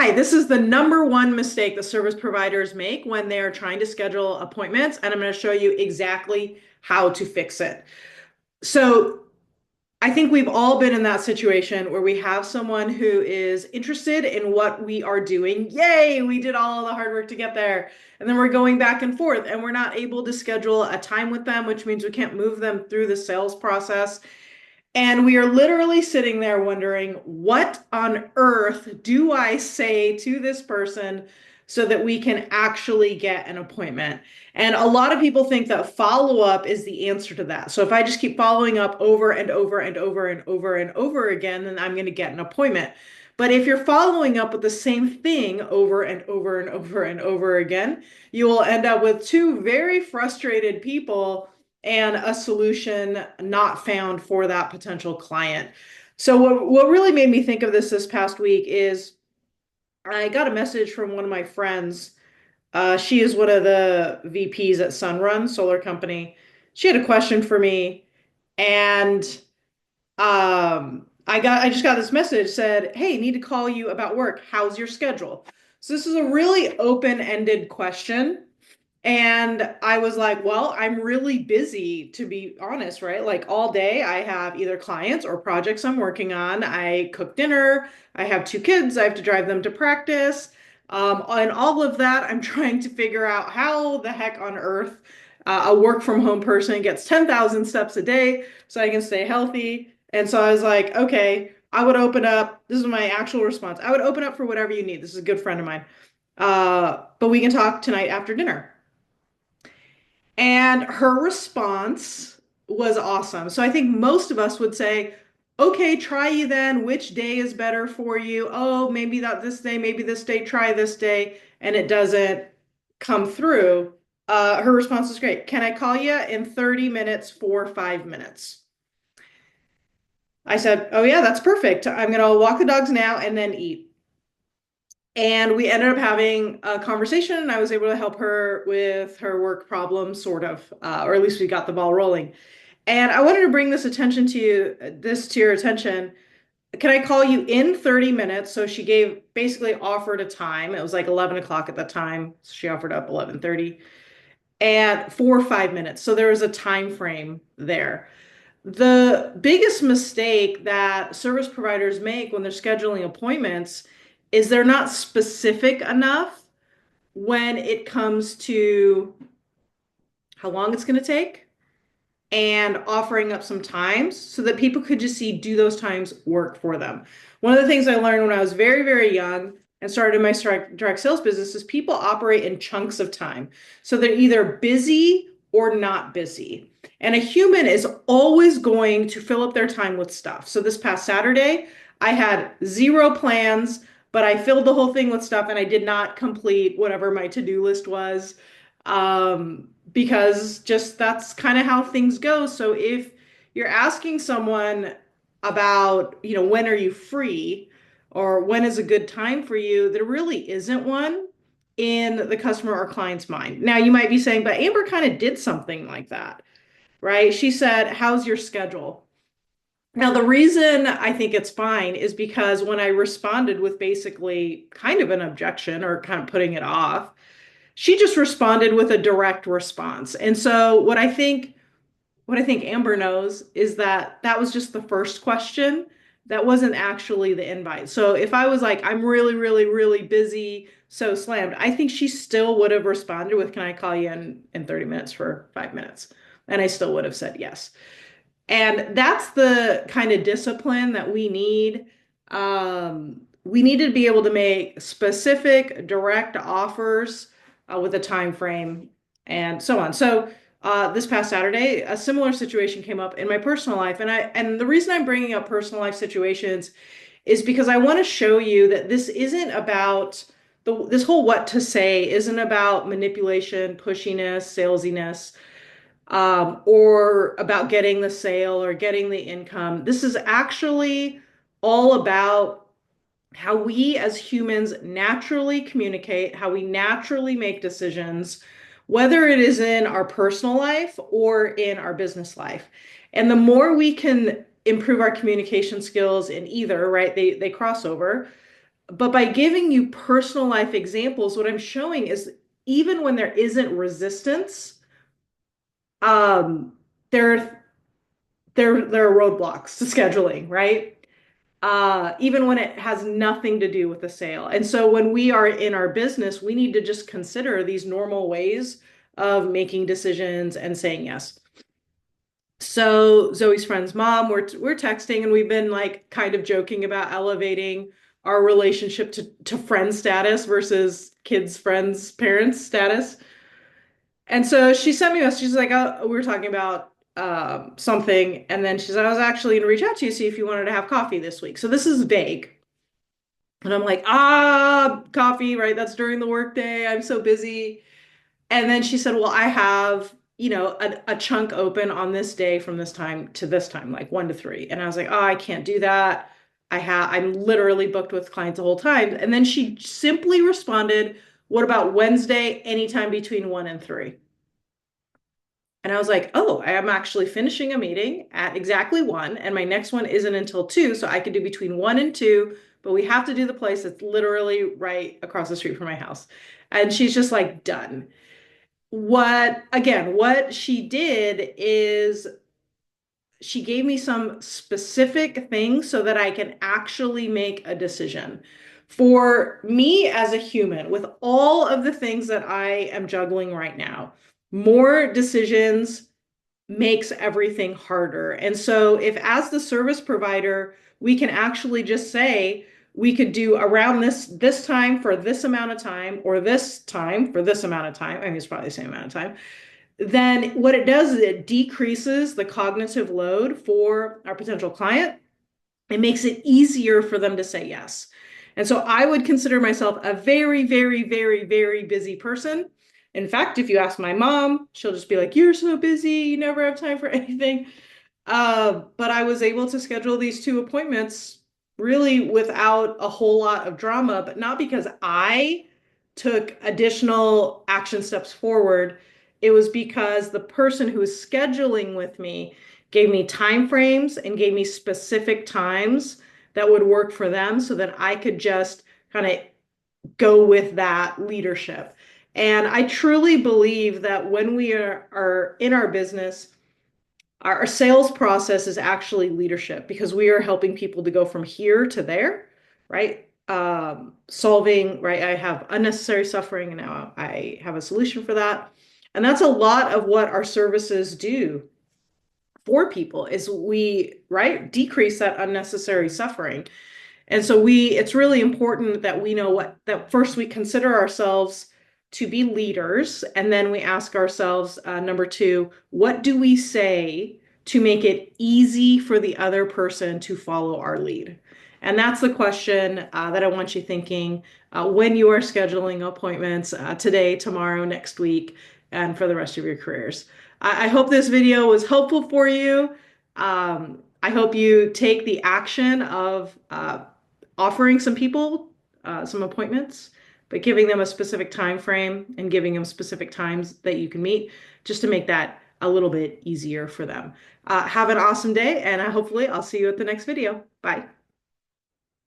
Hi, this is the number one mistake that service providers make when they're trying to schedule appointments, and I'm going to show you exactly how to fix it. So, I think we've all been in that situation where we have someone who is interested in what we are doing. Yay, we did all the hard work to get there. And then we're going back and forth, and we're not able to schedule a time with them, which means we can't move them through the sales process. And we are literally sitting there wondering, what on earth do I say to this person so that we can actually get an appointment? And a lot of people think that follow up is the answer to that. So if I just keep following up over and over and over and over and over again, then I'm going to get an appointment. But if you're following up with the same thing over and over and over and over again, you will end up with two very frustrated people and a solution not found for that potential client. So what really made me think of this past week is I got a message from one of my friends. She is one of the VPs at Sunrun Solar Company. She had a question for me, and I just got this message said, "Hey, need to call you about work. How's your schedule?" So this is a really open-ended question. And I was like, well, I'm really busy, to be honest, right? Like all day, I have either clients or projects I'm working on. I cook dinner. I have two kids. I have to drive them to practice. And all of that, I'm trying to figure out how the heck on earth a work from home person gets 10,000 steps a day so I can stay healthy. And so I was like, okay, I would open up. This is my actual response. I would open up for whatever you need. This is a good friend of mine. But we can talk tonight after dinner. And her response was awesome. So I think most of us would say, okay, try you then. Which day is better for you? Oh, maybe not this day, maybe this day, try this day. And it doesn't come through. Her response was great. Can I call you in 30 minutes for 5 minutes? I said, oh, yeah, that's perfect. I'm going to walk the dogs now and then eat. And we ended up having a conversation, and I was able to help her with her work problem, sort of, or at least we got the ball rolling. And I wanted to bring this to your attention. Can I call you in 30 minutes? So she basically offered a time. It was like 11 o'clock at the time. So she offered up 11:30 and for 5 minutes. So there was a time frame there. The biggest mistake that service providers make when they're scheduling appointments is they're not specific enough when it comes to how long it's going to take and offering up some times so that people could just see, do those times work for them. One of the things I learned when I was very, very young and started my direct sales business is people operate in chunks of time. So they're either busy or not busy. And a human is always going to fill up their time with stuff. So this past Saturday, I had zero plans, but I filled the whole thing with stuff and I did not complete whatever my to-do list was. Because just that's kind of how things go. So if you're asking someone about, when are you free or when is a good time for you, there really isn't one in the customer or client's mind. Now, you might be saying, but Amber kind of did something like that, right? She said, how's your schedule? Now, the reason I think it's fine is because when I responded with basically kind of an objection or kind of putting it off, she just responded with a direct response. And so what I think Amber knows is that that was just the first question. That wasn't actually the invite. So if I was like, I'm really, really, really busy, so slammed, I think she still would have responded with, can I call you in 30 minutes for 5 minutes? And I still would have said yes. And that's the kind of discipline that we need. We need to be able to make specific, direct offers with a time frame and so on. So this past Saturday, a similar situation came up in my personal life, and the reason I'm bringing up personal life situations is because I want to show you that this isn't about this whole what to say isn't about manipulation, pushiness, salesiness or about getting the sale or getting the income. This is actually all about how we as humans naturally communicate, how we naturally make decisions, whether it is in our personal life or in our business life. And the more we can improve our communication skills in either, right? They cross over, But by giving you personal life examples, what I'm showing is even when there isn't resistance, um, there there are roadblocks to scheduling, right? Even when it has nothing to do with the sale. And so when we are in our business, we need to just consider these normal ways of making decisions and saying yes. So Zoe's friend's mom, we're texting and we've been like kind of joking about elevating our relationship to friend status versus kids, friends, parents status. And so she sent me a message. She's like, oh, we were talking about something, and then she said, I was actually going to reach out to you, see if you wanted to have coffee this week. So this is vague. And I'm like, coffee, right? That's during the workday. I'm so busy. And then she said, well, I have, a chunk open on this day from this time to this time, like 1 to 3. And I was like, oh, I can't do that. I'm literally booked with clients the whole time. And then she simply responded, what about Wednesday, anytime between 1 and 3? And I was like, oh, I am actually finishing a meeting at exactly 1, and my next one isn't until 2, so I could do between 1 and 2, but we have to do the place that's literally right across the street from my house. And she's just like, done. What she did is she gave me some specific things so that I can actually make a decision. For me as a human, with all of the things that I am juggling right now, more decisions makes everything harder. And so if as the service provider, we can actually just say we could do around this time for this amount of time, or this time for this amount of time, I mean it's probably the same amount of time, then what it does is it decreases the cognitive load for our potential client. It makes it easier for them to say yes. And so I would consider myself a very, very, very, very busy person. In fact, if you ask my mom, she'll just be like, you're so busy, you never have time for anything. But I was able to schedule these 2 appointments really without a whole lot of drama, but not because I took additional action steps forward. It was because the person who was scheduling with me gave me time frames and gave me specific times that would work for them so that I could just kind of go with that leadership. And I truly believe that when we are in our business, our sales process is actually leadership because we are helping people to go from here to there, right? Solving, right? I have unnecessary suffering and now I have a solution for that. And that's a lot of what our services do for people is we, right, decrease that unnecessary suffering. And so it's really important that we know that first we consider ourselves to be leaders, and then we ask ourselves, number two, what do we say to make it easy for the other person to follow our lead? And that's the question that I want you thinking when you are scheduling appointments today, tomorrow, next week, and for the rest of your careers. I hope this video was helpful for you. I hope you take the action of offering some people some appointments, but giving them a specific time frame and giving them specific times that you can meet just to make that a little bit easier for them. Have an awesome day, and hopefully I'll see you at the next video. Bye.